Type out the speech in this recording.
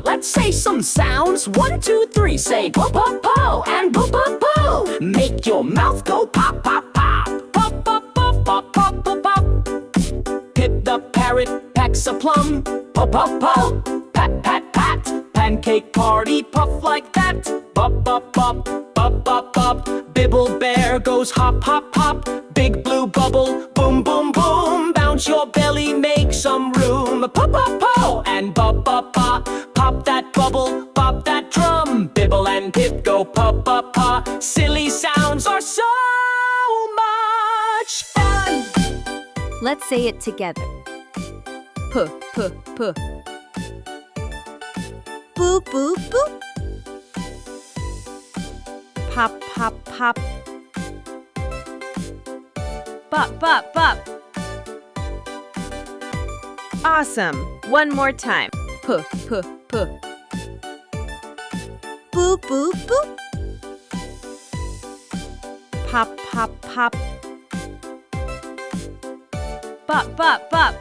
Let's say some sounds. 1, 2, 3. Say po po po and po po po. Make your mouth go pop pop pop. Pop pop pop pop pop pop pop. Pip the parrot packs a plum. Pop pop pop. Pat pat pat. Pancake party puff like that. Bop bop bop. Bop bop bop. Bibble bear goes hop hop hop. Big blue bubble. Boom boom boom. Bounce your belly, make some room. Pop pop pop and bop bop bop. Pop that bubble, pop that drum. Bibble and Pip go pop pop pop. Silly sounds are so much fun. Let's say it together. P, p, p. Boo, boo, boo. Pop, pop, pop. Bop, bop, bop. Awesome. One more time. P, p, p. Boo, boo, boo. Pop, pop, pop. Bop, bop, bop.